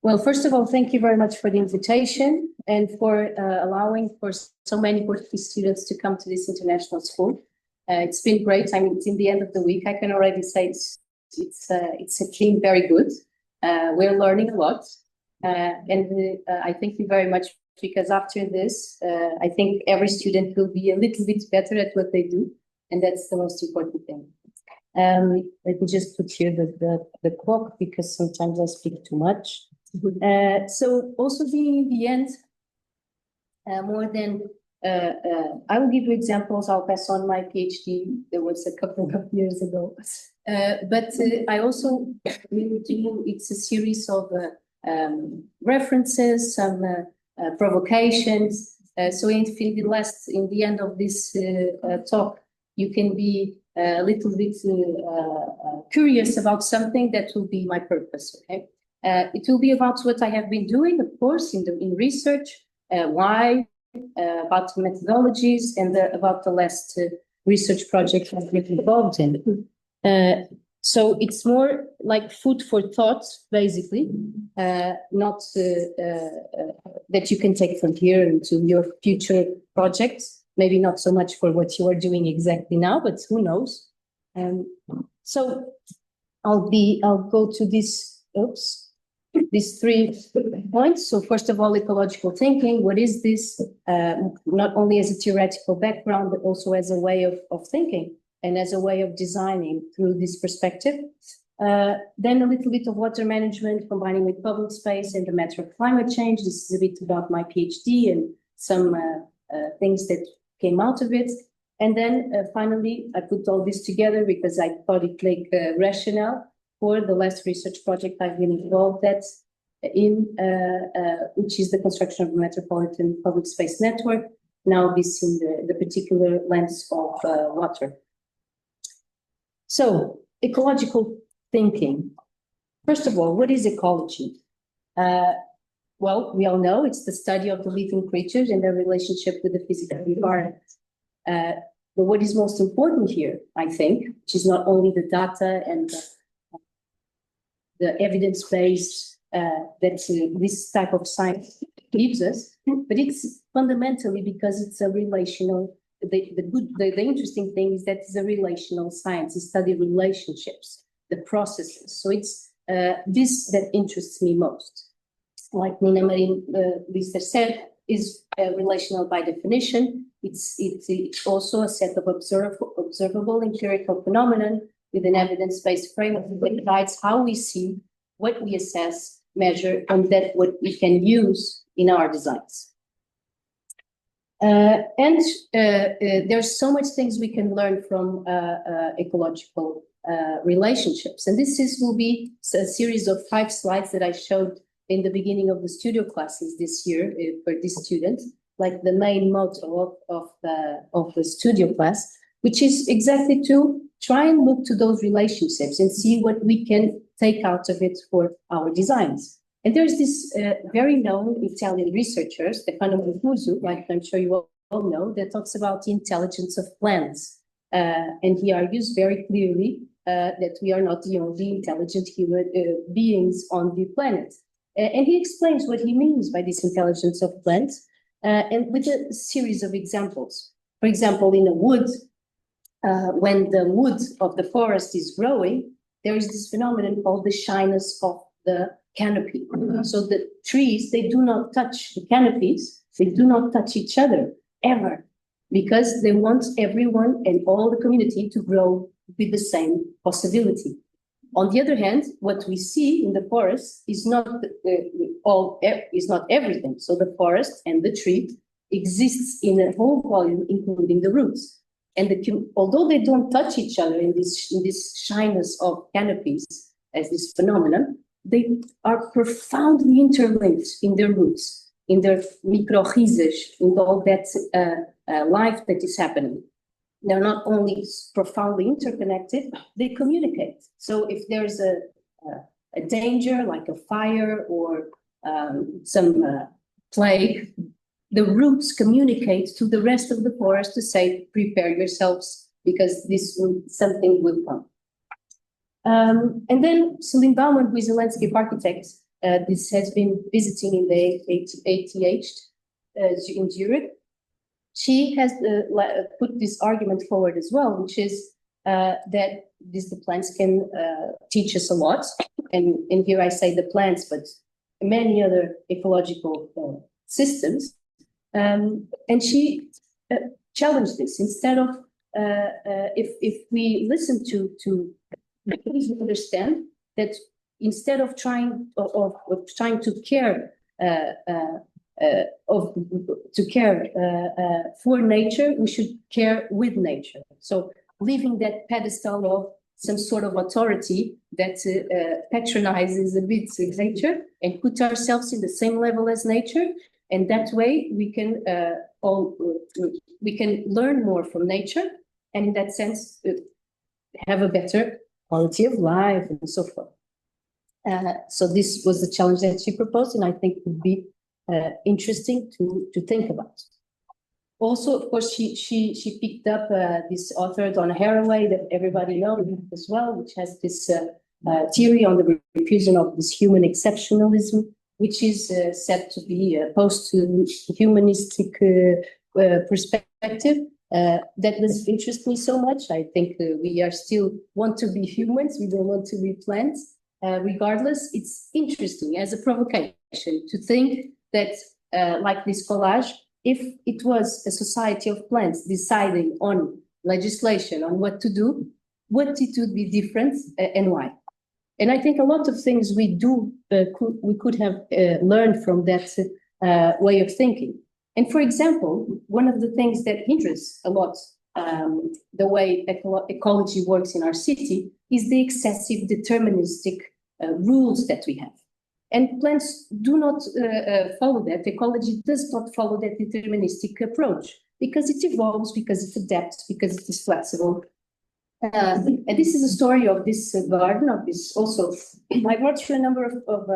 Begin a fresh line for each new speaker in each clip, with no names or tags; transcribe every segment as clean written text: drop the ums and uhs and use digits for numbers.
Well, first of all, thank you very much for the invitation and for allowing for so many Portuguese students to come to this international school. It's been great. I mean, it's in the end of the week. I can already say it's been very good. We're learning a lot, and I thank you very much, because after this, I think every student will be a little bit better at what they do, and that's the most important thing. Let me just put here the clock, because sometimes I speak too much. So also being in the end, more than I will give you examples. I'll pass on my PhD. There was a couple of years ago, but I also will do. It's a series of references, some provocations. So in the end of this talk, you can be a little bit curious about something. That will be my purpose. Okay. It will be about what I have been doing, of course, in research, why, about methodologies, and about the last research project I've been involved in. So it's more like food for thought, basically, not that you can take from here into your future projects. Maybe not so much for what you are doing exactly now, but who knows? So I'll go to this. These 3 points. So first of all, ecological thinking. What is this? Not only as a theoretical background, but also as a way of thinking and as a way of designing through this perspective. Then a little bit of water management, combining with public space and the matter of climate change. This is a bit about my PhD and some things that came out of it. And then finally, I put all this together because I thought it like rationale for the last research project I've been involved in, which is the construction of the Metropolitan Public Space Network, now this in the particular lens of water. So, ecological thinking. First of all, what is ecology? Well, we all know it's the study of the living creatures and their relationship with the physical environment. But what is most important here, I think, which is not only the data and the evidence-based that this type of science gives us, but it's fundamentally because it's a relational. The interesting thing is that it's a relational science. It studies relationships, the processes. So it's this that interests me most. Like Nina Maria Lister said, is relational by definition. It's also a set of observable empirical phenomenon with an evidence-based framework that guides how we see, what we assess, measure, and that what we can use in our designs. There's so much things we can learn from ecological relationships. And this will be a series of 5 slides that I showed in the beginning of the studio classes this year for this student, like the main motto of the studio class, which is exactly to try and look to those relationships and see what we can take out of it for our designs. And there's this very known Italian researcher, Stefano Mancuso, like I'm sure you all know, that talks about the intelligence of plants. And he argues very clearly that we are not the only intelligent human beings on the planet. And he explains what he means by this intelligence of plants, and with a series of examples. For example, in a wood, when the wood of the forest is growing, there is this phenomenon called the shyness of the canopy. So the trees, they do not touch the canopies, they do not touch each other, ever, because they want everyone and all the community to grow with the same possibility. On the other hand, what we see in the forest is not everything. So the forest and the tree exists in a whole volume, including the roots. And although they don't touch each other in this shyness of canopies as this phenomenon, they are profoundly interlinked in their roots, in their mycorrhizas, in all that life that is happening. They're not only profoundly interconnected, they communicate. So if there's a danger, like a fire or some plague, the roots communicate to the rest of the forest to say, prepare yourselves, because something will come. And then Celine Bauman, who is a landscape architect, this has been visiting in the ATH in Zurich. She has put this argument forward as well, which is that the plants can teach us a lot. And here I say the plants, but many other ecological systems. And she challenged this. Instead of, if we listen to please understand that instead of trying to care for nature, we should care with nature. So leaving that pedestal of some sort of authority that patronizes a bit nature and put ourselves in the same level as nature, and that way we can learn more from nature, and in that sense have a better quality of life and so forth. So this was the challenge that she proposed, and I think it would be interesting to think about. Also, of course, she picked up this author, Donna Haraway, that everybody knows as well, which has this theory on the refusion of this human exceptionalism, which is said to be a post-humanistic perspective. That does interest me so much. I think we are still want to be humans. We don't want to be plants. Regardless, it's interesting as a provocation to think that, like this collage, if it was a society of plants deciding on legislation, on what to do, what it would be different and why. And I think a lot of things we do, we could have learned from that way of thinking. And for example, one of the things that hinders a lot the way ecology works in our city is the excessive deterministic rules that we have. And plants do not follow that. Ecology does not follow that deterministic approach because it evolves, because it adapts, because it is flexible. And this is a story of this garden, of this also. I brought you a number of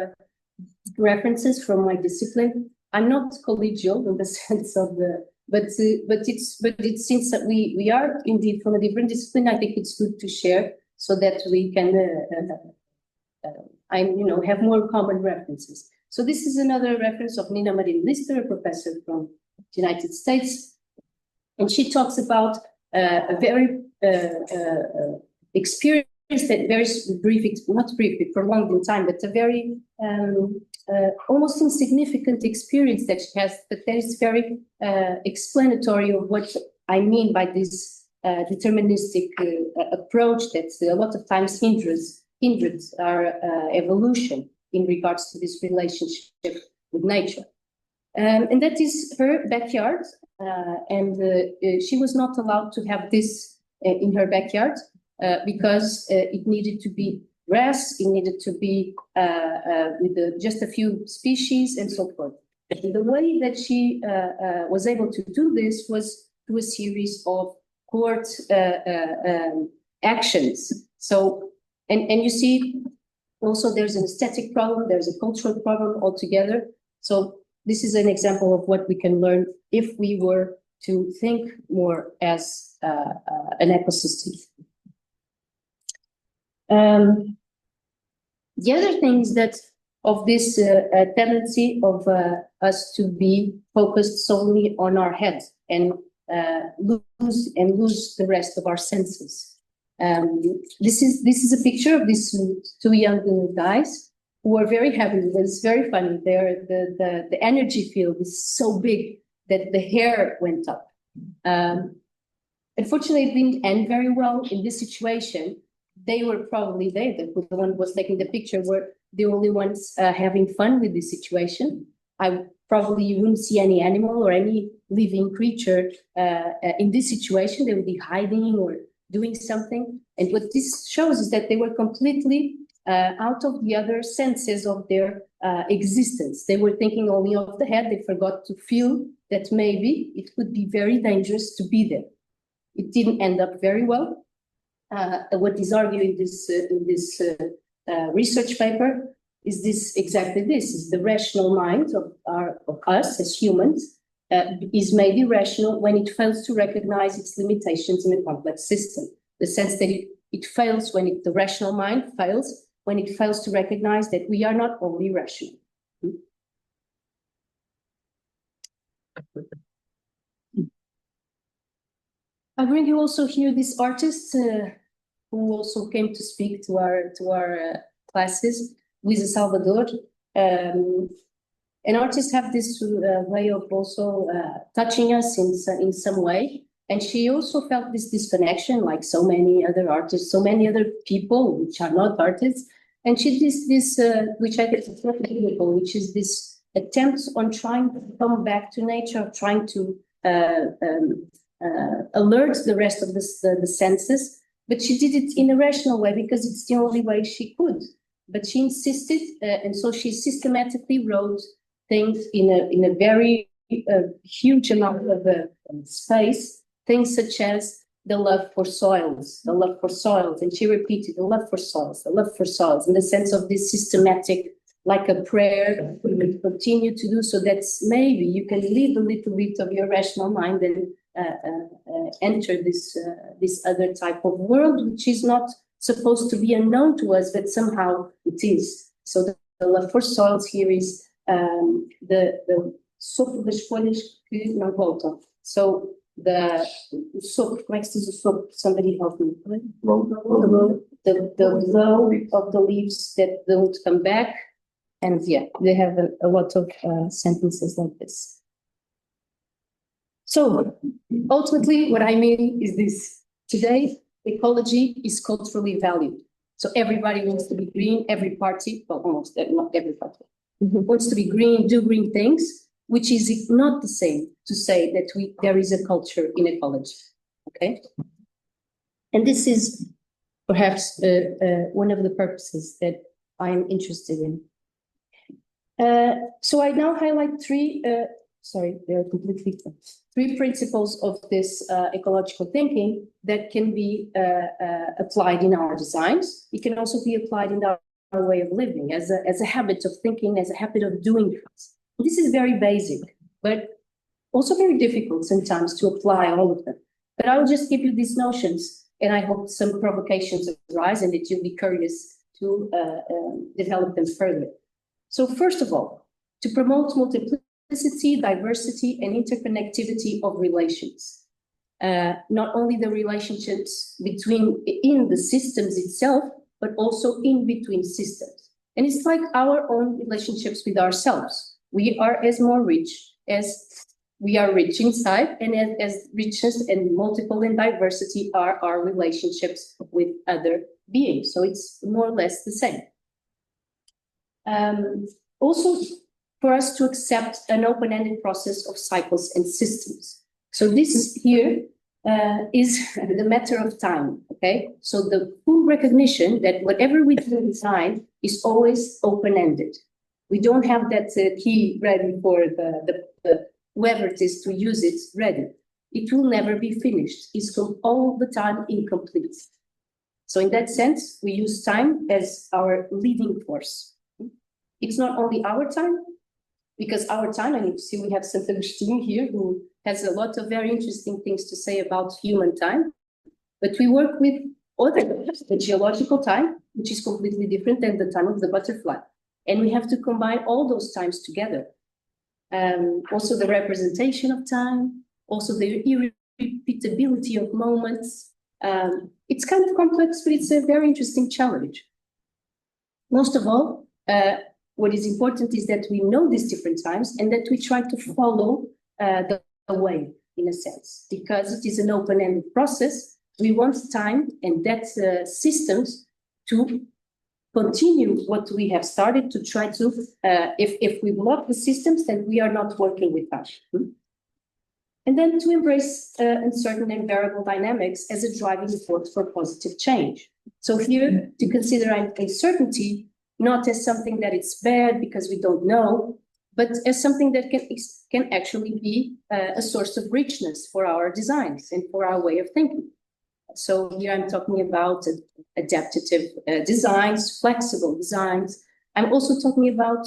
references from my discipline. I'm not collegial in the sense of the, but it's since that we are indeed from a different discipline, I think it's good to share so that we can have more common references. So this is another reference of Nina Marin Lister, a professor from the United States, and she talks about a very experience that very brief, not brief, prolonged in time, but a very almost insignificant experience that she has, but that is very explanatory of what I mean by this deterministic approach that a lot of times hindered our evolution in regards to this relationship with nature. And that is her backyard, and she was not allowed to have this in her backyard because it needed to be grass, it needed to be with just a few species and so forth. And the way that she was able to do this was through a series of court actions. So, and you see, also there's an aesthetic problem, there's a cultural problem altogether. So this is an example of what we can learn if we were to think more as an ecosystem. The other thing is that of this tendency of us to be focused solely on our head and lose the rest of our senses. This is a picture of these two young guys who are very happy. It's very funny. The energy field is so big that the hair went up. Unfortunately, it didn't end very well in this situation. They were probably the one who was taking the picture, were the only ones having fun with this situation. I probably wouldn't see any animal or any living creature in this situation. They would be hiding or doing something. And what this shows is that they were completely out of the other senses of their existence. They were thinking only of the head. They forgot to feel that maybe it could be very dangerous to be there. It didn't end up very well. What is argued in this research paper is this exactly this: is the rational mind of us as humans is made irrational when it fails to recognize its limitations in a complex system. The sense that it fails when the rational mind fails when it fails to recognize that we are not only rational. I bring you also here this artist who also came to speak to our classes, Luisa Salvador. And artists have this way of also touching us in some way. And she also felt this disconnection, like so many other artists, so many other people which are not artists. And she did this, which I think is very beautiful, which is this attempt on trying to come back to nature, trying to alert the rest of the senses. But she did it in a rational way because it's the only way she could. But she insisted, and so she systematically wrote things in a very huge amount of space, things such as the love for soils, and she repeated the love for soils, in the sense of this systematic, like a prayer, we will continue to do so that maybe you can leave a little bit of your rational mind and enter this other type of world, which is not supposed to be unknown to us, but somehow it is. So the love for soils here is the sopro das folhas que não voltam. So the sopro, como é que se diz o sopro? Somebody help me. The blow of the leaves that don't come back. And yeah, they have a lot of sentences like this. So ultimately, what I mean is this. Today, ecology is culturally valued. So everybody wants to be green, every party, well, almost not every party, wants to be green, do green things, which is not the same to say that there is a culture in ecology, okay? And this is perhaps one of the purposes that I'm interested in. So I now highlight three principles of this ecological thinking that can be applied in our designs. It can also be applied in our way of living as a habit of thinking, as a habit of doing things. This is very basic, but also very difficult sometimes to apply all of them. But I will just give you these notions, and I hope some provocations arise and that you'll be curious to develop them further. So first of all, to promote multiplicity, diversity, and interconnectivity of relations. Not only the relationships in the systems itself, but also in between systems. And it's like our own relationships with ourselves. We are as more rich as we are rich inside, and as richness and multiple and diversity are our relationships with other beings. So it's more or less the same. Also, for us to accept an open-ended process of cycles and systems. So this here is the matter of time, okay? So the full recognition that whatever we do in design is always open-ended. We don't have that key ready for the whoever it is to use it ready. It will never be finished. It's all the time incomplete. So in that sense, we use time as our leading force. It's not only our time, because our time, and you see we have St. Agustin here, who has a lot of very interesting things to say about human time, but we work with other times, the geological time, which is completely different than the time of the butterfly. And we have to combine all those times together. Also the representation of time, also the irrepeatability of moments. It's kind of complex, but it's a very interesting challenge. Most of all, what is important is that we know these different times and that we try to follow the way, in a sense, because it is an open-ended process. We want time and that systems to continue what we have started, to try to, if we block the systems, then we are not working with us. And then to embrace uncertain and variable dynamics as a driving force for positive change. So here, to consider uncertainty not as something that it's bad because we don't know, but as something that can actually be a source of richness for our designs and for our way of thinking. So here I'm talking about adaptive designs, flexible designs. I'm also talking about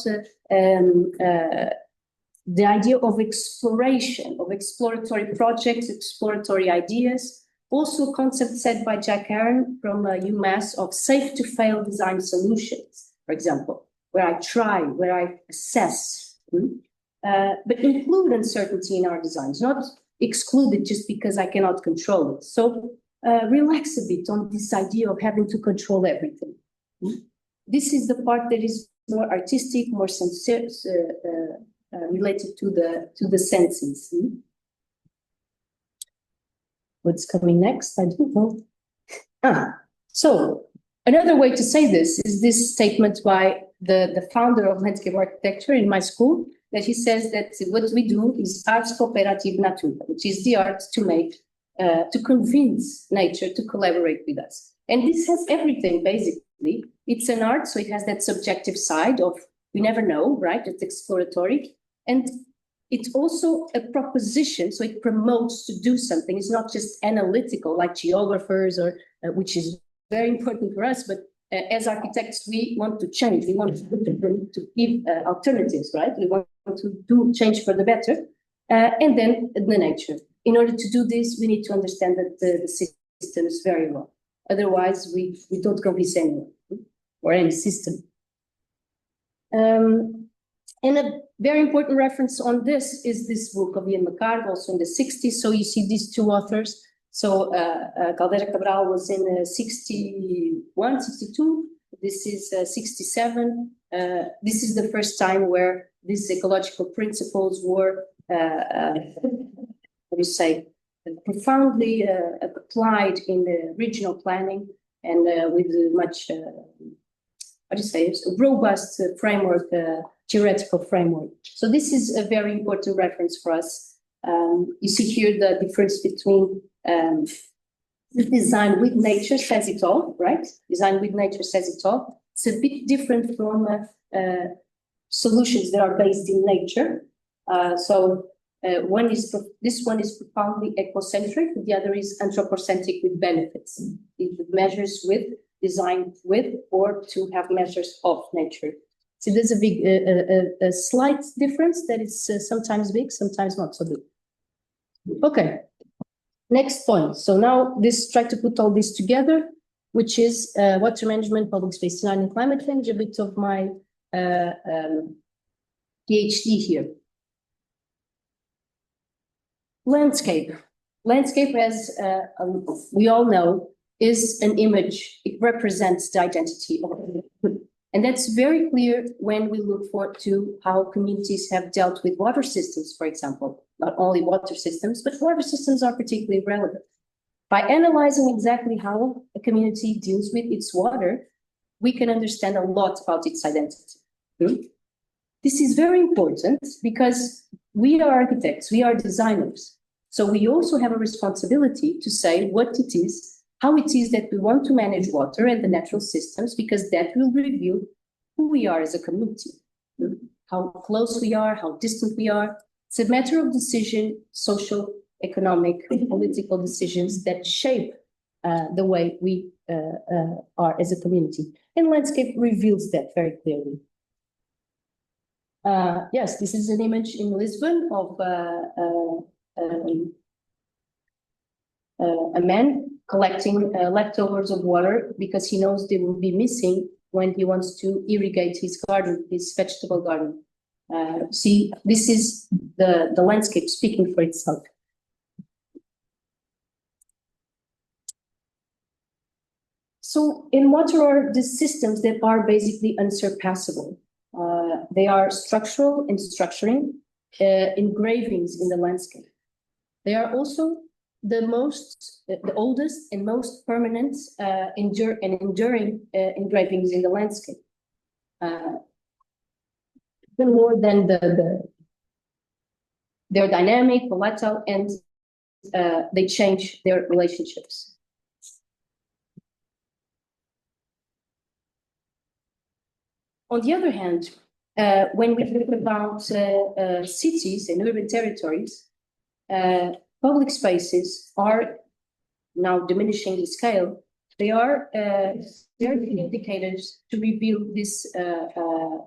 the idea of exploration, of exploratory projects, exploratory ideas, Also a concept set by Jack Aaron from UMass of safe-to-fail design solutions, for example, where I try, where I assess, but include uncertainty in our designs, not exclude it just because I cannot control it. So relax a bit on this idea of having to control everything. This is the part that is more artistic, more sincere, related to the senses. What's coming next? I don't know. So another way to say this is this statement by the founder of landscape architecture in my school, that he says that what we do is arts cooperative natura, which is the art to make, to convince nature to collaborate with us. And this has everything, basically. It's an art, so it has that subjective side of we never know, right? It's exploratory. And it's also a proposition, so it promotes to do something. It's not just analytical like geographers, or which is very important for us, but as architects, we want to change. We want to give alternatives, right? We want to do change for the better. And then the nature. In order to do this, we need to understand that the systems very well. Otherwise, we don't convince anyone or any system. And a very important reference on this is this book of Ian McCarthy, also in the 60s. So you see these two authors. So Caldera Cabral was in 61, 62. This is 67. This is the first time where these ecological principles were, what do you say, profoundly applied in the regional planning, and with much, what do you say, robust framework, theoretical framework. So this is a very important reference for us. You see here the difference between design with nature says it all, right? Design with nature says it all. It's a bit different from solutions that are based in nature. This one is profoundly ecocentric, the other is anthropocentric with benefits. It measures with, design with, or to have measures of nature. So there's a slight difference that is sometimes big, sometimes not so big. Okay, next point. So now try to put all this together, which is water management, public space design, and climate change, a bit of my PhD here. Landscape. Landscape, as we all know, is an image. It represents the identity of it. And that's very clear when we look forward to how communities have dealt with water systems, for example. Not only water systems, but water systems are particularly relevant. By analyzing exactly how a community deals with its water, we can understand a lot about its identity. This is very important because we are architects, we are designers. So we also have a responsibility to say what it is, how it is that we want to manage water and the natural systems, because that will reveal who we are as a community, how close we are, how distant we are. It's a matter of decision, social, economic, political decisions that shape the way we are as a community. And landscape reveals that very clearly. Yes, this is an image in Lisbon of a man collecting leftovers of water because he knows they will be missing when he wants to irrigate his garden, his vegetable garden. See, this is the landscape speaking for itself. So in water are the systems that are basically unsurpassable. They are structural and structuring engravings in the landscape. They are also the oldest and most permanent enduring engravings in the landscape. Even more than they're dynamic, volatile, and they change their relationships. On the other hand, when we think about cities and urban territories, public spaces are now diminishing in scale. They are indicators to reveal these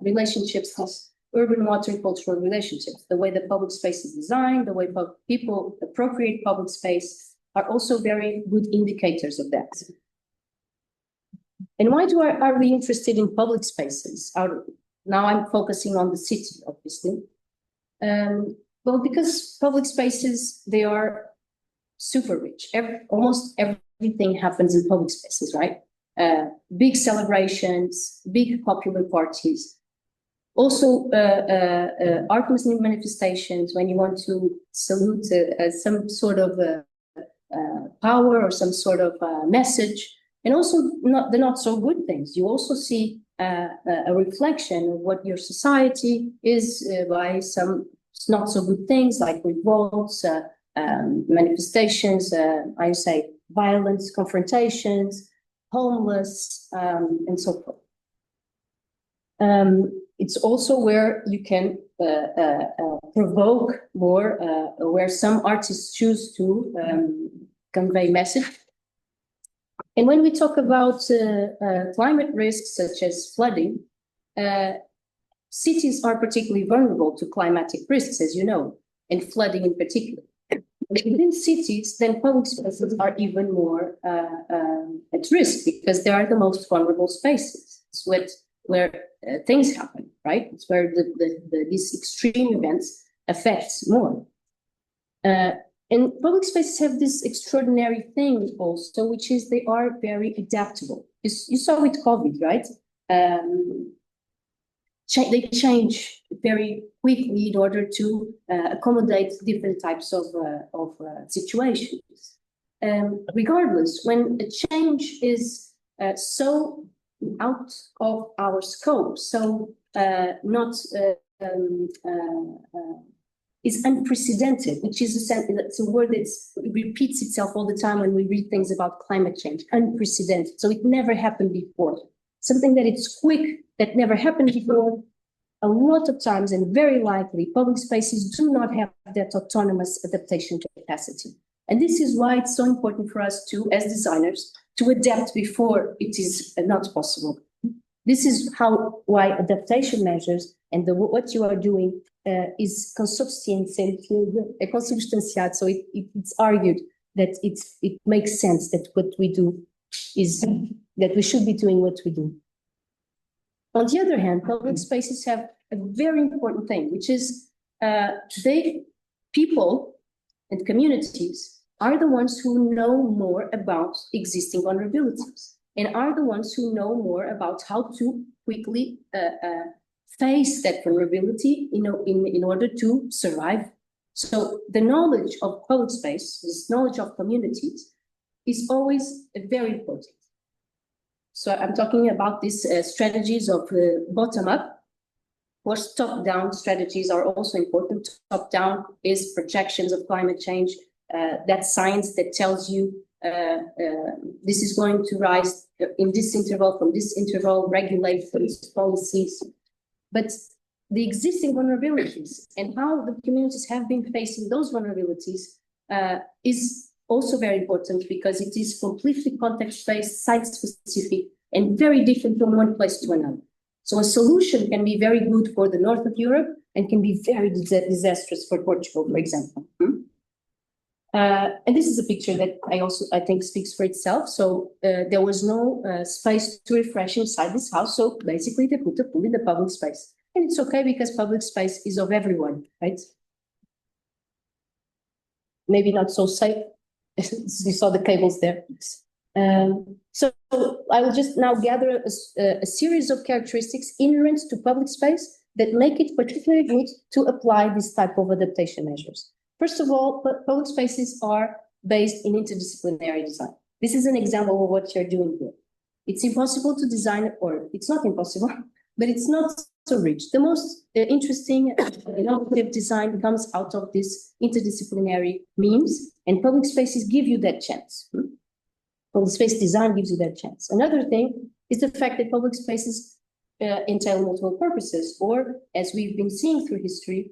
relationships, these urban water and cultural relationships, the way the public space is designed, the way people appropriate public space, are also very good indicators of that. And why are we interested in public spaces? Now I'm focusing on the city, obviously. Well, because public spaces, they are super rich. Almost everything happens in public spaces, right? Big celebrations, big popular parties. Also, art manifestations, when you want to salute some sort of power or some sort of message. And also the not so good things. You also see a reflection of what your society is by some not so good things like revolts, manifestations, I say violence, confrontations, homeless, and so forth. It's also where you can provoke more, where some artists choose to convey message. And when we talk about climate risks such as flooding, cities are particularly vulnerable to climatic risks, as you know, and flooding in particular. Within cities, then public spaces are even more at risk because they are the most vulnerable spaces. It's where things happen, right? It's where these extreme events affect more. And public spaces have this extraordinary thing also, which is they are very adaptable. You saw with COVID, right? They change very quickly in order to accommodate different types of situations. Regardless, when a change is so out of our scope, so not is unprecedented, which is it's a word that repeats itself all the time when we read things about climate change. Unprecedented, so it never happened before. Something that it's quick, that never happened before. A lot of times, and very likely, public spaces do not have that autonomous adaptation capacity. And this is why it's so important for us to, as designers, to adapt before it is not possible. This is why adaptation measures and what you are doing is consubstantiated. So it's argued that it makes sense that what we do is that we should be doing what we do. On the other hand, public spaces have a very important thing, which is people and communities are the ones who know more about existing vulnerabilities and are the ones who know more about how to quickly face that vulnerability, in order to survive. So the knowledge of public space, this knowledge of communities, is always very important. So I'm talking about these strategies of bottom-up. Of course, top-down strategies are also important. Top-down is projections of climate change. That science that tells you this is going to rise in this interval, from this interval, regulations, policies. But the existing vulnerabilities and how the communities have been facing those vulnerabilities is also very important because it is completely context-based, site-specific, and very different from one place to another. So a solution can be very good for the north of Europe and can be very disastrous for Portugal, for example. And this is a picture that I think speaks for itself. So there was no space to refresh inside this house. So basically they put a pool in the public space. And it's okay because public space is of everyone, right? Maybe not so safe. You saw the cables there. So I will just now gather a series of characteristics inherent to public space that make it particularly good to apply this type of adaptation measures. First of all, public spaces are based in interdisciplinary design. This is an example of what you're doing here. It's impossible to design, or it's not impossible, but it's not so rich. The most interesting innovative design comes out of this interdisciplinary means, and public spaces give you that chance. Public space design gives you that chance. Another thing is the fact that public spaces entail multiple purposes, or as we've been seeing through history,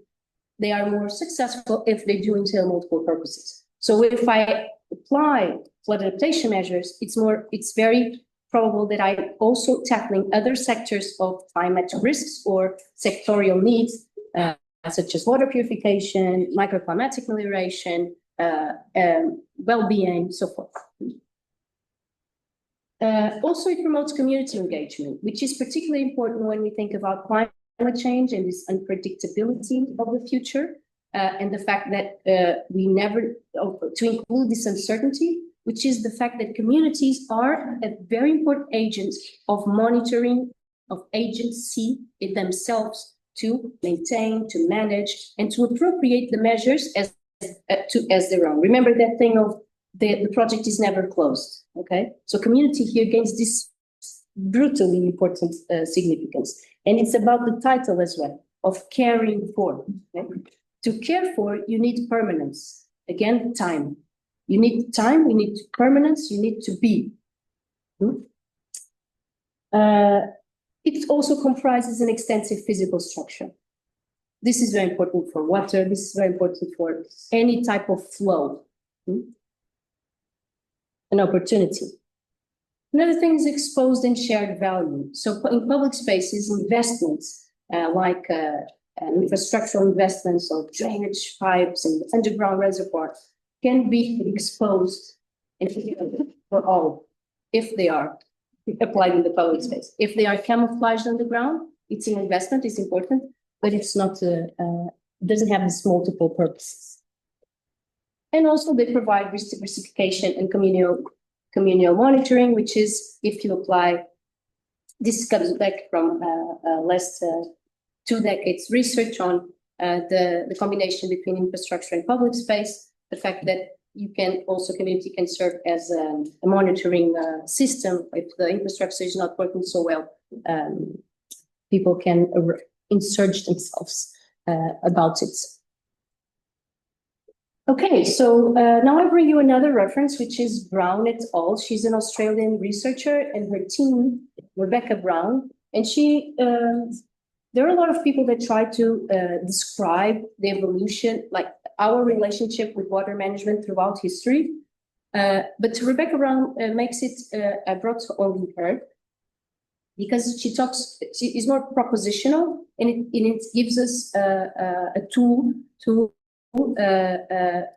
they are more successful if they do entail multiple purposes. So if I apply flood adaptation measures, it's very probable that I'm also tackling other sectors of climate risks or sectorial needs, such as water purification, microclimatic melioration, well-being, so forth. Also, it promotes community engagement, which is particularly important when we think about climate change and this unpredictability of the future, and the fact that we never, to include this uncertainty, which is the fact that communities are a very important agent of monitoring, of agency in themselves to maintain, to manage, and to appropriate the measures as their own. Remember that thing of the project is never closed, okay? So community here gains this brutally important significance. And it's about the title as well, of caring for. Okay? To care for, you need permanence. Again, time. You need time, you need permanence, you need to be. It also comprises an extensive physical structure. This is very important for water. This is very important for any type of flow. An opportunity. Another thing is exposed and shared value. So in public spaces, investments like infrastructural investments or drainage pipes and underground reservoirs can be exposed and for all if they are applied in the public space. If they are camouflaged underground, it's an investment, it's important, but it's not, doesn't have these multiple purposes. And also they provide reciprocation and communal monitoring, which is if you apply, this comes back from last 2 decades research on the combination between infrastructure and public space, the fact that you can also, community can serve as a monitoring system. If the infrastructure is not working so well, people can insurge themselves about it. Okay, so now I bring you another reference, which is Brown et al. She's an Australian researcher, and her team, Rebecca Brown, and she, there are a lot of people that try to describe the evolution, like our relationship with water management throughout history. But Rebecca Brown makes it, I brought only her, because she is more propositional, and it gives us a tool to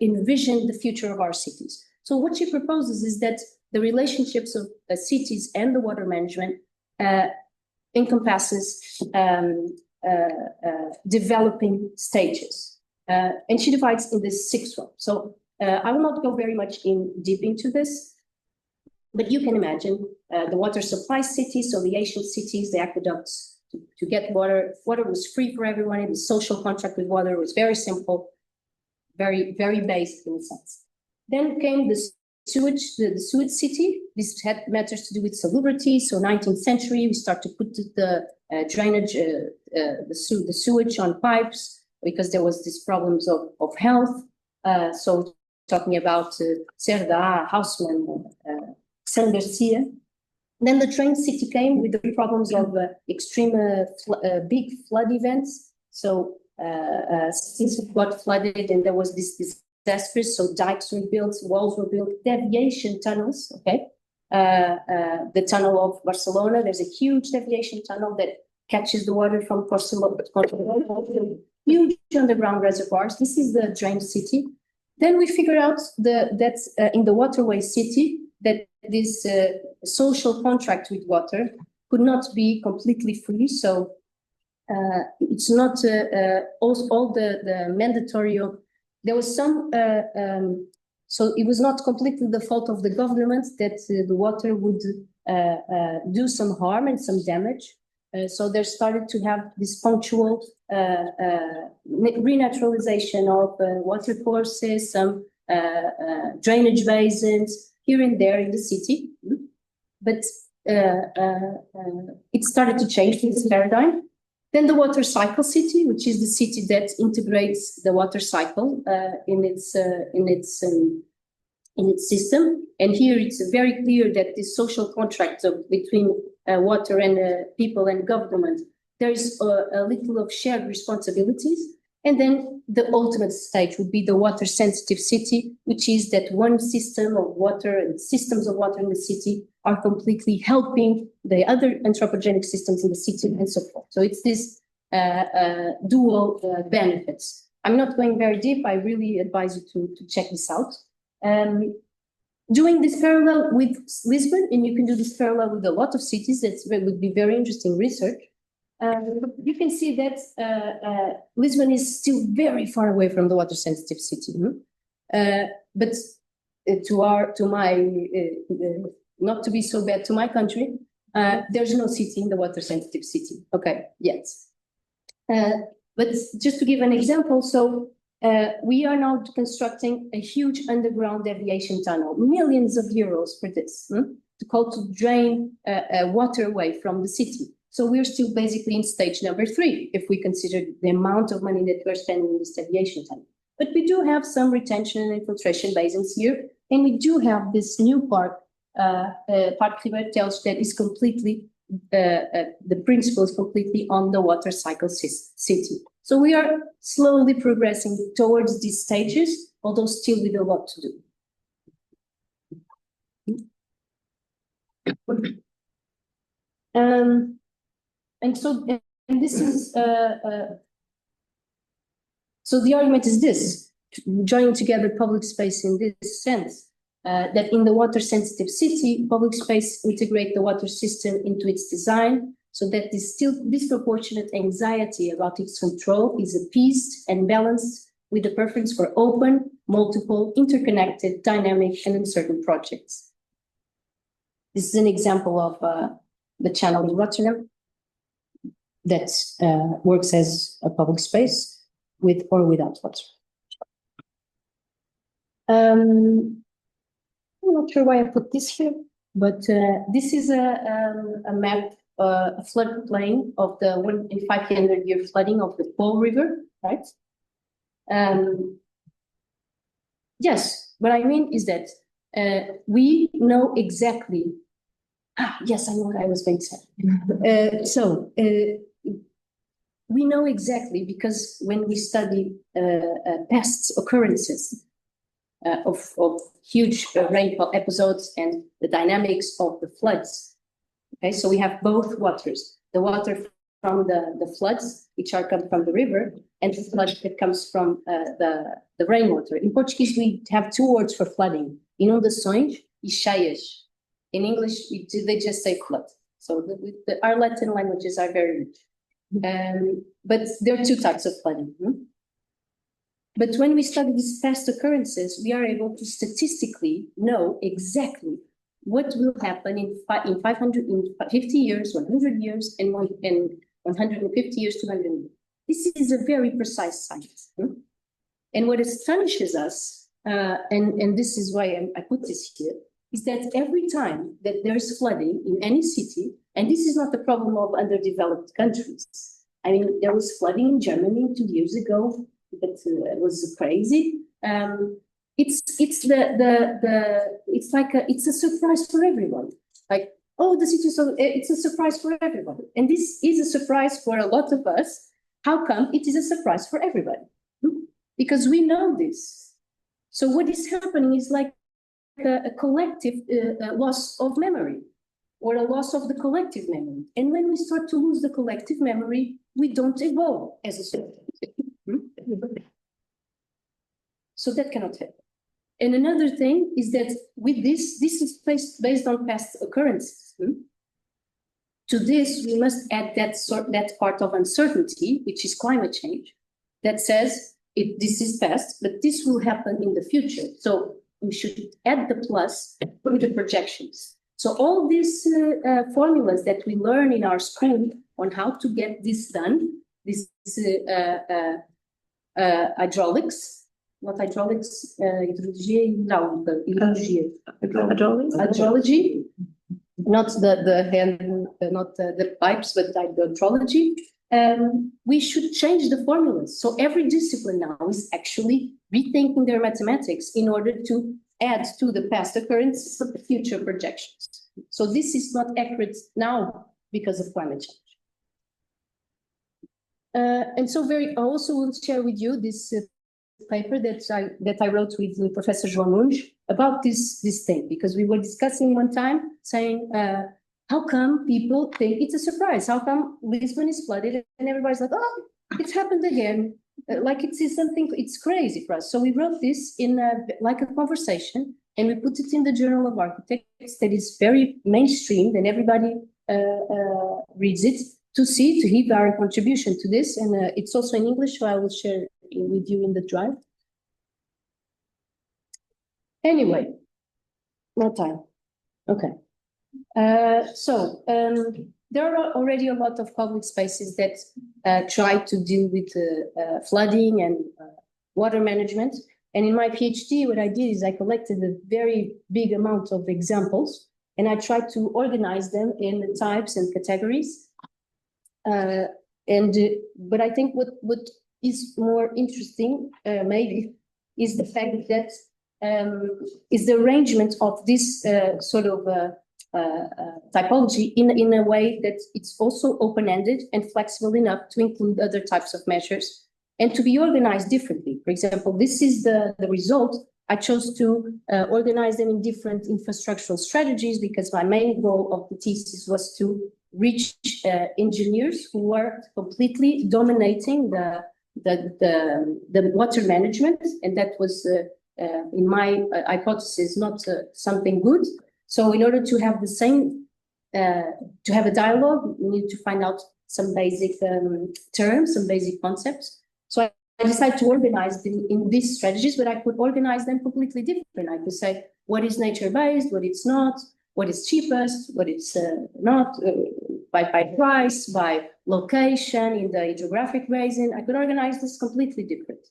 envision the future of our cities. So what she proposes is that the relationships of cities and the water management encompasses developing stages. And she divides in this 6 one. So I will not go very much deep into this, but you can imagine the water supply cities, so the ancient cities, the aqueducts to get water. Water was free for everyone. The social contract with water was very simple, very, very basic in a sense. Then came the sewage, the sewage city. This had matters to do with salubrity. So 19th century, we start to put the drainage, the sewage on pipes because there was these problems of health. So talking about Cerda, Haussmann, San Garcia. Then the train city came with the problems of extreme big flood events. So cities got flooded and there was this disaster. So dikes were built, walls were built, deviation tunnels. Okay, the tunnel of Barcelona. There's a huge deviation tunnel that catches the water from Barcelona. Huge underground reservoirs. This is the drain city. Then we figured out that in the waterway city that this social contract with water could not be completely free. So it's not all the mandatory of, there was some, so it was not completely the fault of the government that the water would do some harm and some damage. So there started to have this punctual renaturalization of water courses, some drainage basins here and there in the city. But it started to change this paradigm. Then the water cycle city, which is the city that integrates the water cycle in its system. And here it's very clear that this social contract between water and people and government, there is a little of shared responsibilities. And then the ultimate stage would be the water sensitive city, which is that one system of water and systems of water in the city are completely helping the other anthropogenic systems in the city and so forth. So it's this dual benefits. I'm not going very deep. I really advise you to check this out. Doing this parallel with Lisbon, and you can do this parallel with a lot of cities, that would be very interesting research. You can see that Lisbon is still very far away from the water sensitive city. But not to be so bad to my country, there's no city in the water sensitive city. Okay, yes. But just to give an example, so we are now constructing a huge underground deviation tunnel, millions of euros for this, to drain water away from the city. So we're still basically in stage number 3, if we consider the amount of money that we're spending in this deviation tunnel. But we do have some retention and infiltration basins here, and we do have this new park, Parque Ribeiro Teles, that is completely, the principle is completely on the water cycle city. So we are slowly progressing towards these stages, although still with a lot to do. And this is, so the argument is this, joining together public space in this sense, that in the water sensitive city, public space integrate the water system into its design, so that this still disproportionate anxiety about its control is appeased and balanced with a preference for open, multiple, interconnected, dynamic, and uncertain projects. This is an example of the channel in Rotterdam that works as a public space with or without water. I'm not sure why I put this here, but this is a map, a floodplain of the 1 in 500-year flooding of the Po River, right? Yes, what I mean is that we know exactly. Yes, I know what I was going to say. We know exactly, because when we study past occurrences of huge rainfall episodes and the dynamics of the floods. Okay, so we have both waters, the water from the floods, which are come from the river, and the flood that comes from the rainwater. In Portuguese, we have 2 words for flooding: inundações e cheias. In English, they just say flood. So our Latin languages are very rich. But there are 2 types of flooding. But when we study these past occurrences, we are able to statistically know exactly what will happen in 50 years, 100 years, and 150 years, 200 years. This is a very precise science. And what astonishes us, and this is why I put this here, is that every time that there's flooding in any city, and this is not the problem of underdeveloped countries. I mean, there was flooding in Germany 2 years ago, but it was crazy. It's a surprise for everyone. Like, oh, the city, so it's a surprise for everyone, and this is a surprise for a lot of us. How come it is a surprise for everybody? Because we know this. So what is happening is like a collective loss of memory, or a loss of the collective memory. And when we start to lose the collective memory, we don't evolve as a society. So that cannot happen. And another thing is that with this is based on past occurrences. To this, we must add that part of uncertainty, which is climate change, that says this is past, but this will happen in the future. So we should add the plus with the projections. So all these formulas that we learn in our school on how to get this done, this hydraulics, not hydraulics, hydrology, hydrology, not the hand, not the pipes, but hydrology. We should change the formulas. So every discipline now is actually rethinking their mathematics in order to add to the past occurrences of the future projections. So this is not accurate now because of climate change. And so I also will share with you this paper that I wrote with Professor João Nunes about this thing, because we were discussing one time saying, how come people think it's a surprise? How come Lisbon is flooded and everybody's like, oh, it's happened again. like it is something, it's crazy for us. So we wrote this in like a conversation, and we put it in the Journal of Architects that is very mainstream, and everybody reads it to see, to hear our contribution to this. And it's also in English, so I will share it with you in the drive. Anyway, no time. Okay. There are already a lot of public spaces that try to deal with flooding and water management. And in my PhD, what I did is I collected a very big amount of examples, and I tried to organize them in the types and categories. But I think what is more interesting, maybe, is the fact that is the arrangement of this sort of typology in a way that it's also open-ended and flexible enough to include other types of measures and to be organized differently. For example, this is the result. I chose to organize them in different infrastructural strategies because my main goal of the thesis was to reach engineers who are completely dominating the water management, and that was in my hypothesis not something good. So in order to have the same, to have a dialogue, we need to find out some basic terms, some basic concepts. So I decided to organize them in these strategies, but I could organize them completely different. I could say what is nature-based, what it's not, what is cheapest, what it's not, by price, by location, in the hydrographic basin. I could organize this completely different.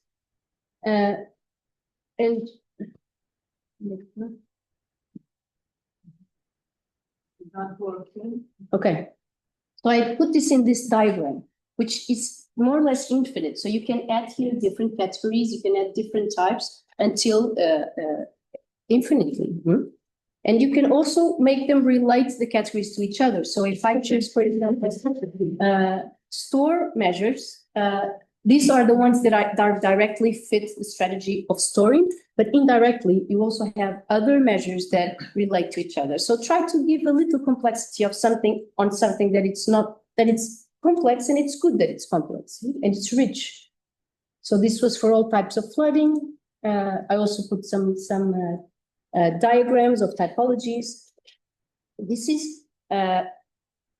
Okay, so I put this in this diagram, which is more or less infinite. So you can add here different categories, you can add different types until infinitely. And you can also make them relate the categories to each other. So if I choose, for example, store measures, these are the ones that directly fit the strategy of storing, but indirectly, you also have other measures that relate to each other. So try to give a little complexity of something on something that it's not, that it's complex, and it's good that it's complex and it's rich. So this was for all types of flooding. I also put some diagrams of typologies. This is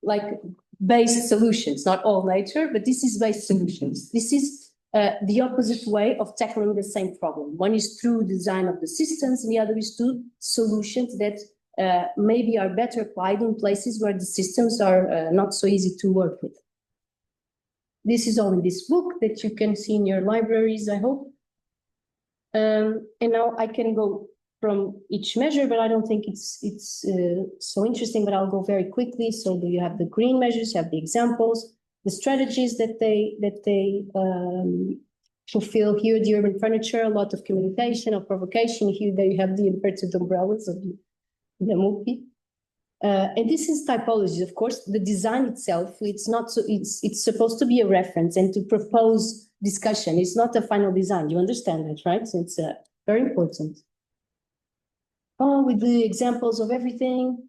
like based solutions, not all nature, but this is based solutions. This is the opposite way of tackling the same problem. One is through design of the systems, and the other is through solutions that maybe are better applied in places where the systems are not so easy to work with. This is all in this book that you can see in your libraries, I hope. And now I can go from each measure, but I don't think it's so interesting, but I'll go very quickly. So you have the green measures, you have the examples, the strategies that they fulfill. Here, the urban furniture, a lot of communication, of provocation. Here, there you have the inverted umbrellas of the movie. And this is typology, of course. The design itself, it's not so, it's supposed to be a reference and to propose discussion. It's not a final design. You understand that, right? So it's very important. With the examples of everything,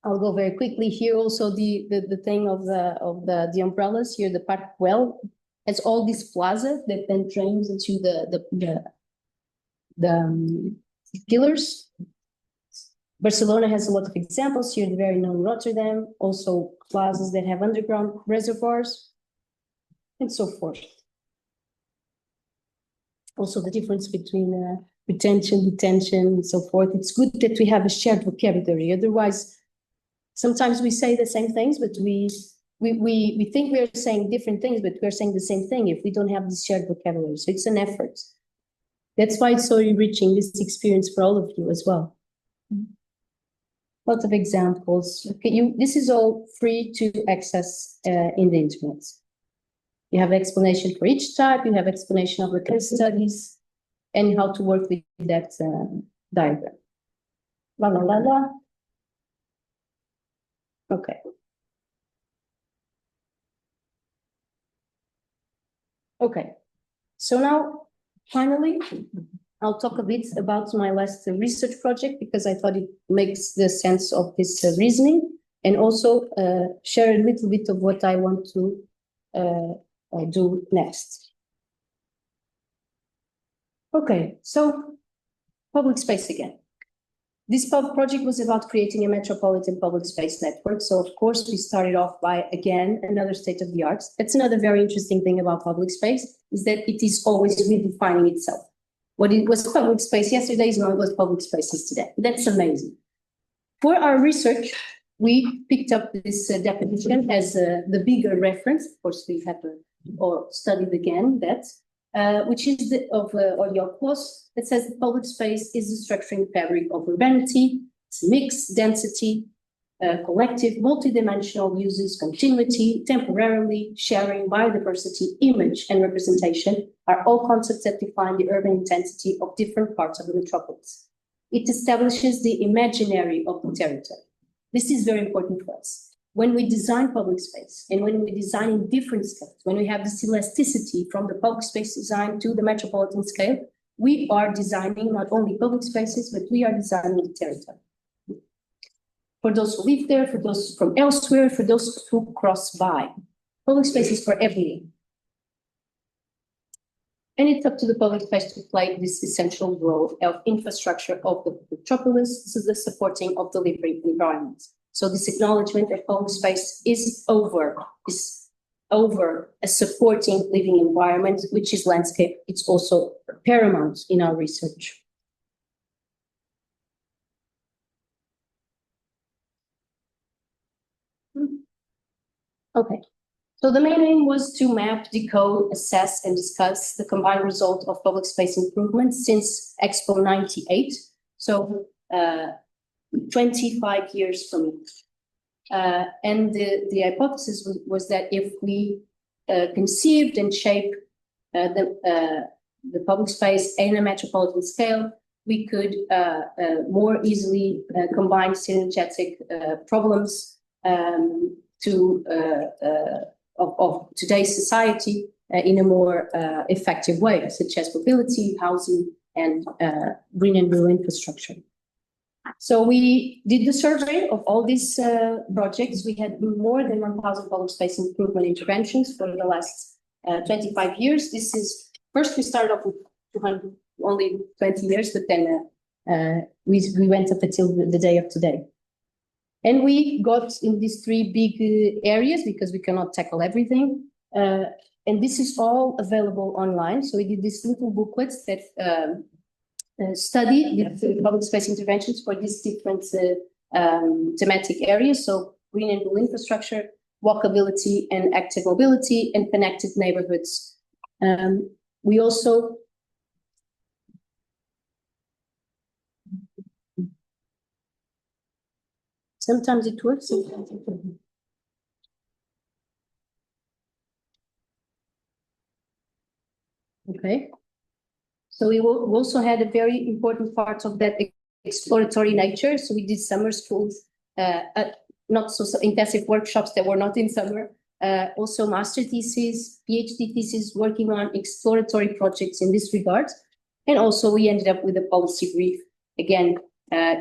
I'll go very quickly. Here also the thing of the umbrellas. Here the Parque Well has all these plaza that then trains into the pillars. Barcelona has a lot of examples. Here the very known Rotterdam, also plazas that have underground reservoirs, and so forth. Also the difference between retention, detention, and so forth. It's good that we have a shared vocabulary. Otherwise, sometimes we say the same things, but we think we are saying different things, but we're saying the same thing if we don't have this shared vocabulary. So it's an effort. That's why it's so enriching, this experience for all of you as well. Lots of examples. Okay, this is all free to access in the internet. You have explanation for each type, you have explanation of the case studies, and how to work with that diagram. La la la la. Okay. Okay. So now, finally, I'll talk a bit about my last research project because I thought it makes the sense of this reasoning, and also share a little bit of what I want to do next. Okay, so public space again. This project was about creating a metropolitan public space network. So of course we started off by, again, another state of the art. That's another very interesting thing about public space, is that it is always redefining itself. What it was public space yesterday is not what public space is today. That's amazing. For our research, we picked up this definition as the bigger reference. Of course, we had or studied again that, which is of Oriopoulos, that says the public space is the structuring fabric of urbanity. It's mix, density, collective, multidimensional uses, continuity, temporarily, sharing, biodiversity, image, and representation are all concepts that define the urban intensity of different parts of the metropolis. It establishes the imaginary of the territory. This is very important for us. When we design public space and when we design in different scales, when we have this elasticity from the public space design to the metropolitan scale, we are designing not only public spaces, but we are designing the territory. For those who live there, for those from elsewhere, for those who cross by. Public space is for everyone. And it's up to the public space to play this essential role of infrastructure of the metropolis. This is the supporting of the living environment. So this acknowledgement that public space is over a supporting living environment, which is landscape. It's also paramount in our research. Okay. So the main aim was to map, decode, assess, and discuss the combined result of public space improvements since Expo 98. So 25 years from it. And the hypothesis was that if we conceived and shaped the public space in a metropolitan scale, we could more easily combine synergetic problems of today's society in a more effective way, such as mobility, housing, and green and rural infrastructure. So we did the survey of all these projects. We had more than 1,000 public space improvement interventions for the last 25 years. This is, first we started off with 200, only 20 years, but then we went up until the day of today. And we got in these three big areas because we cannot tackle everything. And this is all available online. So we did these little booklets that study the public space interventions for these different thematic areas. So green and rural infrastructure, walkability and active mobility, and connected neighborhoods. We also sometimes it works, sometimes it doesn't. Okay. So we also had a very important part of that exploratory nature. So we did summer schools, not so intensive workshops that were not in summer. Also master theses, PhD theses, working on exploratory projects in this regard. And also we ended up with a policy brief, again,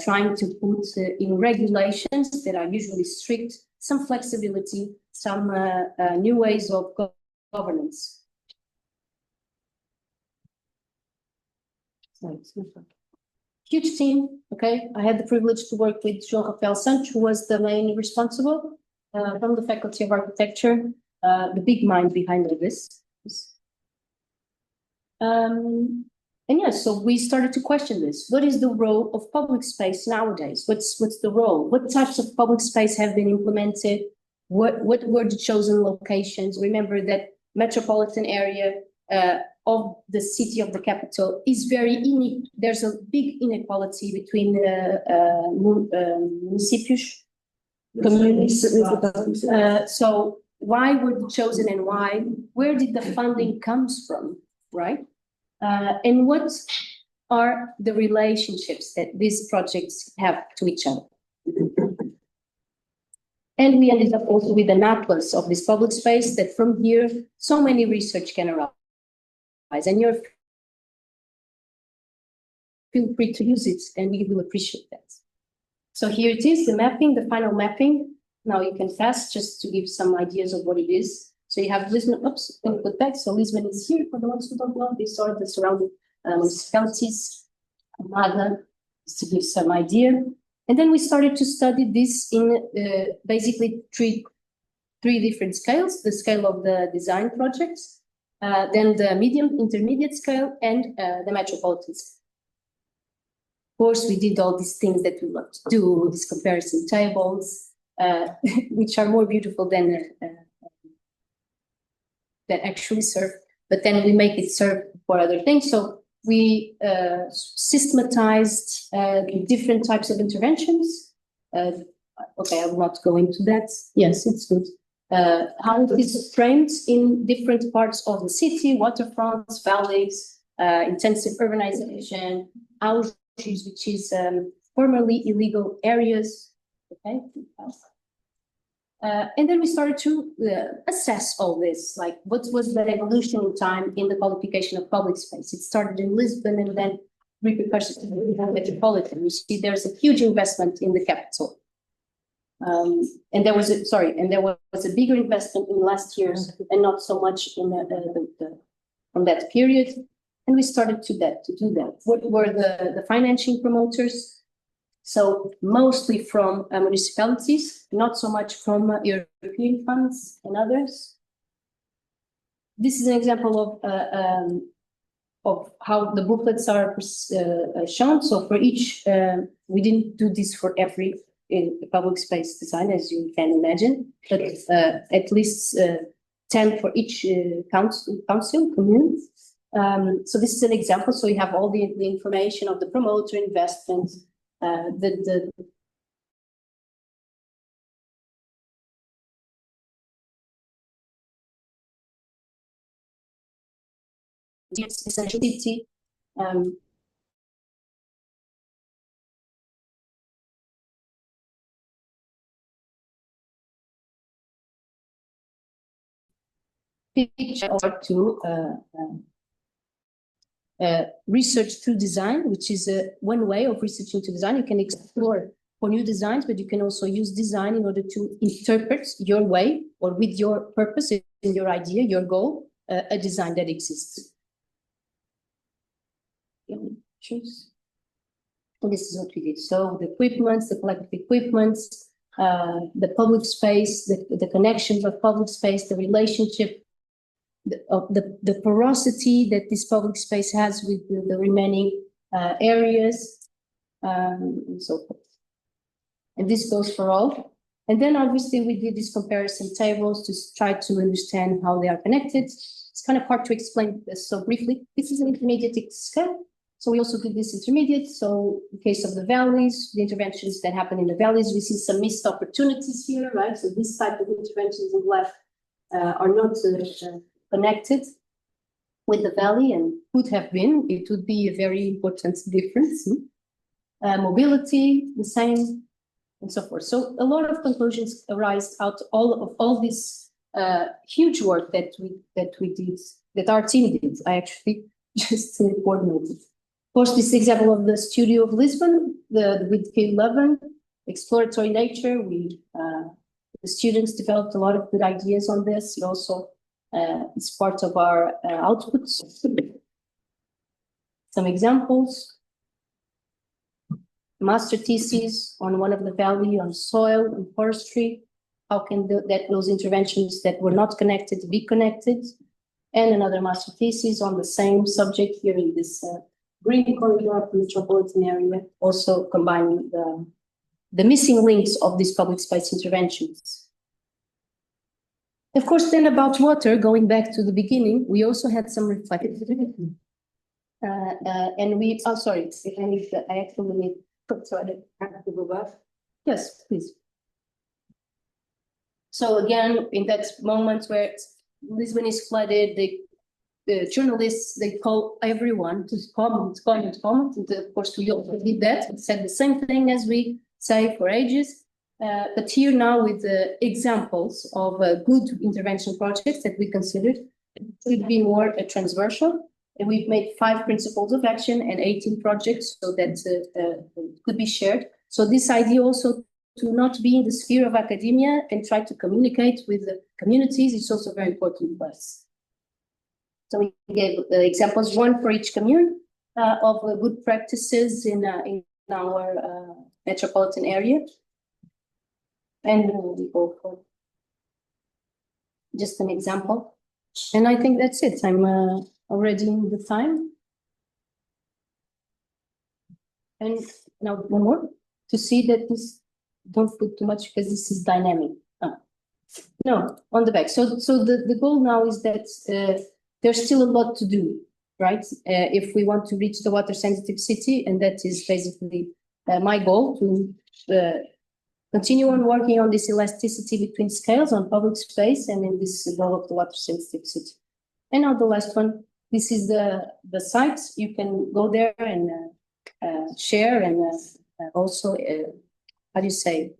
trying to put in regulations that are usually strict, some flexibility, some new ways of governance. Huge team, okay? I had the privilege to work with João Rafael Santos, who was the main responsible from the Faculty of Architecture, the big mind behind all this. And yes, so we started to question this. What is the role of public space nowadays? What's the role? What types of public space have been implemented? What were the chosen locations? Remember that metropolitan area of the city of the capital is very unique. There's a big inequality between municípios, communities. So why were they chosen and why? Where did the funding comes from, right? And what are the relationships that these projects have to each other? And we ended up also with an atlas of this public space that from here, so many research can arise. And you're feel free to use it and we will appreciate that. So here it is, the mapping, the final mapping. Now you can fast just to give some ideas of what it is. So you have Lisbon, oops, put back. So Lisbon is here for the ones who don't know, these are the surrounding municipalities, AUDe, to give some idea. And then we started to study this in basically three different scales: the scale of the design projects, then the medium, intermediate scale, and the metropolitan scale. Of course, we did all these things that we love to do, these comparison tables, which are more beautiful than actually serve. But then we make it serve for other things. So we systematized different types of interventions. Okay, I will not go into that. Yes, it's good. How it is framed in different parts of the city: waterfronts, valleys, intensive urbanization, AUDe, which is formerly illegal areas. Okay. And then we started to assess all this, like what was the evolution in time in the qualification of public space. It started in Lisbon and then repercussions to the Metropolitan. You see, there's a huge investment in the capital. And there was a bigger investment in the last years and not so much in from that period. And we started to do that. What were the financing promoters? So mostly from municipalities, not so much from European funds and others. This is an example of how the booklets are shown. So for each, we didn't do this for every public space design, as you can imagine, but at least 10 for each council, commune. So this is an example. So you have all the information of the promoter, investment, the essentiality, picture or to research through design, which is one way of researching to design. You can explore for new designs, but you can also use design in order to interpret your way or with your purpose, in your idea, your goal, a design that exists. Choose. And this is what we did. So the equipments, the collective equipments, the public space, the connections of public space, the relationship, the porosity that this public space has with the remaining areas, and so forth. And this goes for all. And then obviously we did these comparison tables to try to understand how they are connected. It's kind of hard to explain this so briefly. This is an intermediate scale. So we also did this intermediate. So in case of the valleys, the interventions that happen in the valleys, we see some missed opportunities here, right? So this type of interventions in the left are not connected with the valley and could have been. It would be a very important difference. Mobility, the same, and so forth. So a lot of conclusions arise out of all this huge work that we did, that our team did. I actually just coordinated. Of course, this example of the studio of Lisbon, with K11, exploratory nature. The students developed a lot of good ideas on this. It also is part of our outputs. Some examples. Master thesis on one of the valley on soil and forestry. How can those interventions that were not connected be connected? And another master thesis on the same subject here in this green corridor of the metropolitan area, also combining the missing links of these public space interventions. Of course, then about water, going back to the beginning, we also had some reflections. And we, oh, sorry, I actually need, so I have to go back. Yes, please. So again, in that moment where Lisbon is flooded, the journalists, they call everyone to comment. And of course, we also did that. We said the same thing as we say for ages. But here now with the examples of good intervention projects that we considered, it would be more transversal. And we've made 5 principles of action and 18 projects so that could be shared. So this idea also to not be in the sphere of academia and try to communicate with the communities is also very important for us. So we gave examples, one for each commune. of good practices in our metropolitan area. And we go for just an example. And I think that's it. I'm already in the time. And now one more to see that this, don't put too much because this is dynamic. No, on the back. So the goal now is that there's still a lot to do, right? If we want to reach the water sensitive city, and that is basically my goal, to continue on working on this elasticity between scales on public space and in this goal of the water sensitive city. And now the last one, this is the site. You can go there and share and also, how do you say,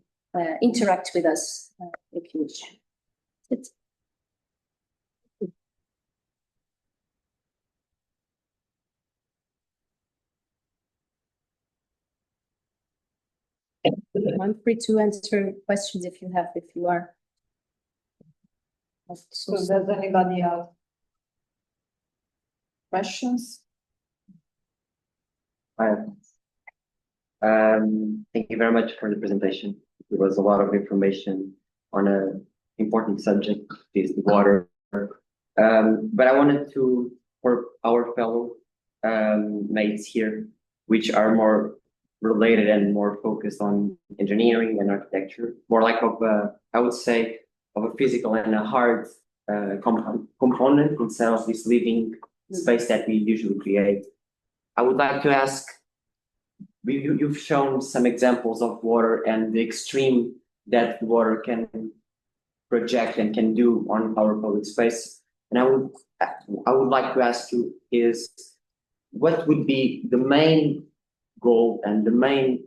interact with us if you wish. It's I'm free to answer questions if you have, if you are.
So does anybody have questions?
Hi. Thank you very much for the presentation. There was a lot of information on an important subject, is the water. But I wanted to, for our fellow mates here, which are more related and more focused on engineering and architecture, more like of a, I would say, of a physical and a hard component instead of this living space that we usually create. I would like to ask, you've shown some examples of water and the extreme that water can project and can do on our public space. And I would like to ask you is, what would be the main goal and the main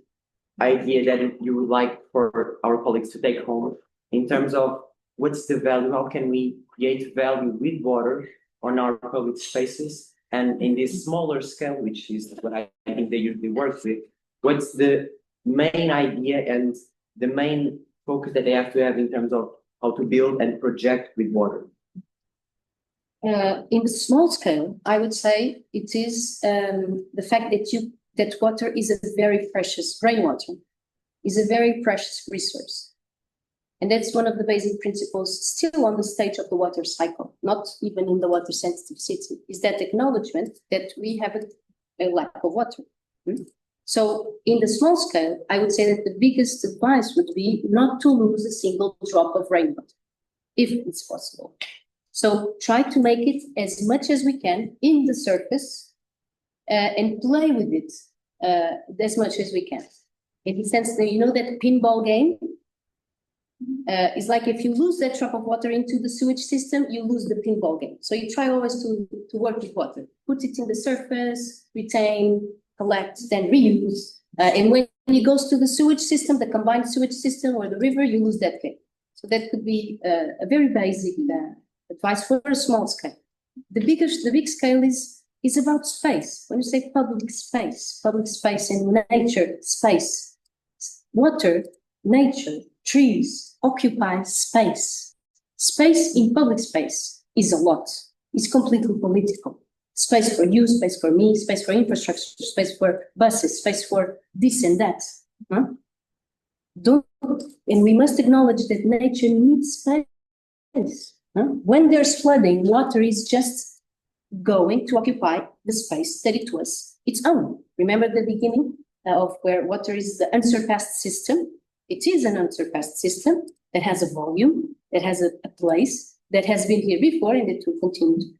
idea that you would like for our colleagues to take home in terms of what's the value, how can we create value with water on our public spaces? And in this smaller scale, which is what I think they usually work with, what's the main idea and the main focus that they have to have in terms of how to build and project with water?
In the small scale, I would say it is the fact that water is a very precious, rainwater is a very precious resource. And that's one of the basic principles still on the stage of the water cycle, not even in the water sensitive city, is that acknowledgement that we have a lack of water. So in the small scale, I would say that the biggest advice would be not to lose a single drop of rainwater, if it's possible. So try to make it as much as we can in the surface and play with it as much as we can. In the sense that, you know, that pinball game, it's like if you lose that drop of water into the sewage system, you lose the pinball game. So you try always to work with water, put it in the surface, retain, collect, then reuse. And when it goes to the sewage system, the combined sewage system or the river, you lose that game. So that could be a very basic advice for a small scale. The big scale is about space. When you say public space and nature, space, water, nature, trees occupy space. Space in public space is a lot. It's completely political. Space for you, space for me, space for infrastructure, space for buses, space for this and that. And we must acknowledge that nature needs space. When there's flooding, water is just going to occupy the space that it was its own. Remember the beginning of where water is the unsurpassed system? It is an unsurpassed system that has a volume, that has a place, that has been here before and it will continue.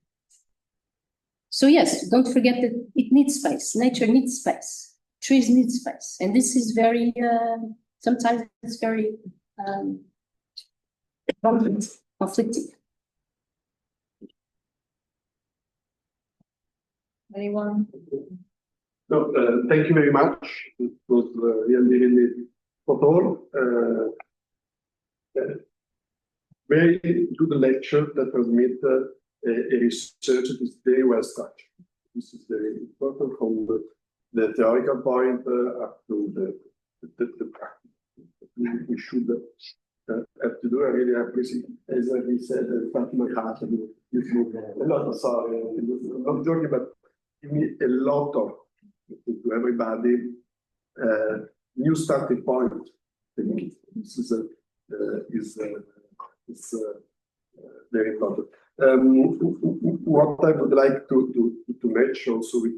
So yes, don't forget that it needs space. Nature needs space. Trees need space. And this is very, sometimes it's very conflicting.
Anyone?
No, thank you very much. It was really thoughtful. Very good lecture that was made. A research that is very well structured. This is very important from the theoretical point up to the practice. We should have to do. I really appreciate, as he said, my heart. A lot of sorry, I'm not joking, but give me a lot of, to everybody, new starting point. This is very important. What I would like to match also with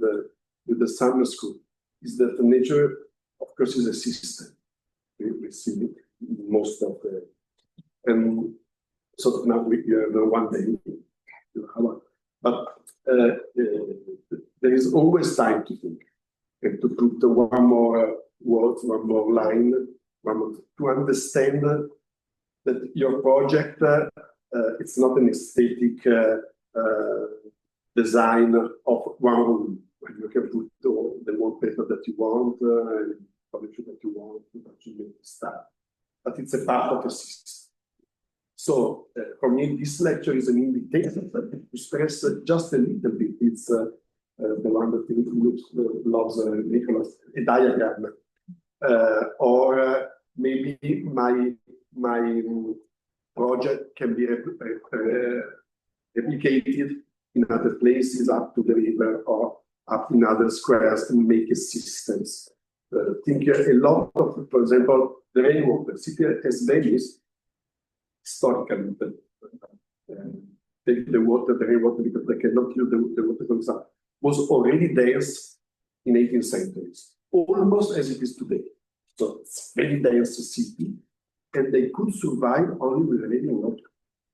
the summer school is that the nature, of course, is a system. We see most of the, and so now we have one day, but there is always time to think and to put one more word, one more line, to understand that your project, it's not an aesthetic design of one room. You can put the wallpaper that you want, and furniture that you want, to make style. But it's a part of the system. So for me, this lecture is an invitation to express just a little bit. It's the one that loves Nicholas, a diagram, or maybe my project can be replicated in other places up to the river or up in other squares and make a systems. Think a lot of, for example, the rainwater. City as Venice, historically, take the rainwater, because they cannot use the water from sun, was already dense in 18th centuries, almost as it is today. So it's very dense city, and they could survive only with rainwater.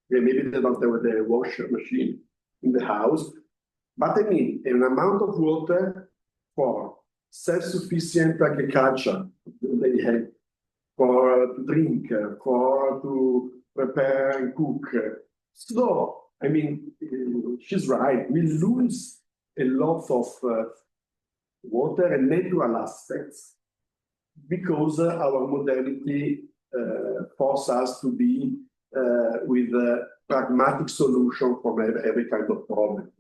Yeah, maybe they don't have the washer machine in the house, but I mean, an amount of water for self-sufficient agriculture they have, for to drink, for to prepare and cook. So, I mean, she's right. We lose a lot of water and natural aspects because our modernity forces us to be with a pragmatic solution for every kind of problem.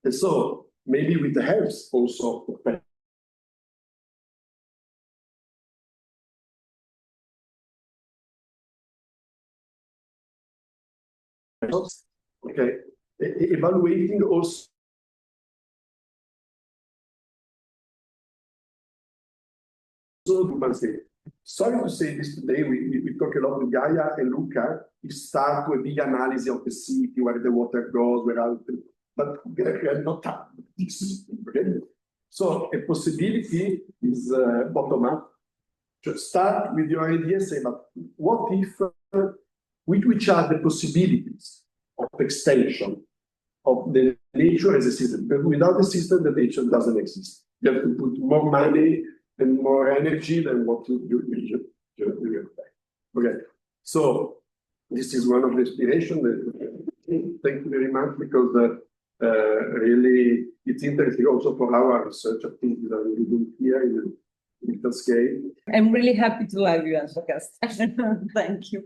And so, maybe with the help also of okay, evaluating also sorry to say this today, we talk a lot with Gaia and Luca. We start with a big analysis of the city, where the water goes, but we are not this. Okay? So a possibility is bottom up. Just start with your idea, say, but what if, which are the possibilities of extension of the nature as a system? Because without a system, the nature doesn't exist. You have to put more money and more energy than what you get. Okay, so this is one of the inspirations. Thank you very much, because really it's interesting also for our research activities that we do here in the scale.
I'm really happy to have you as a guest. Thank you.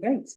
Great.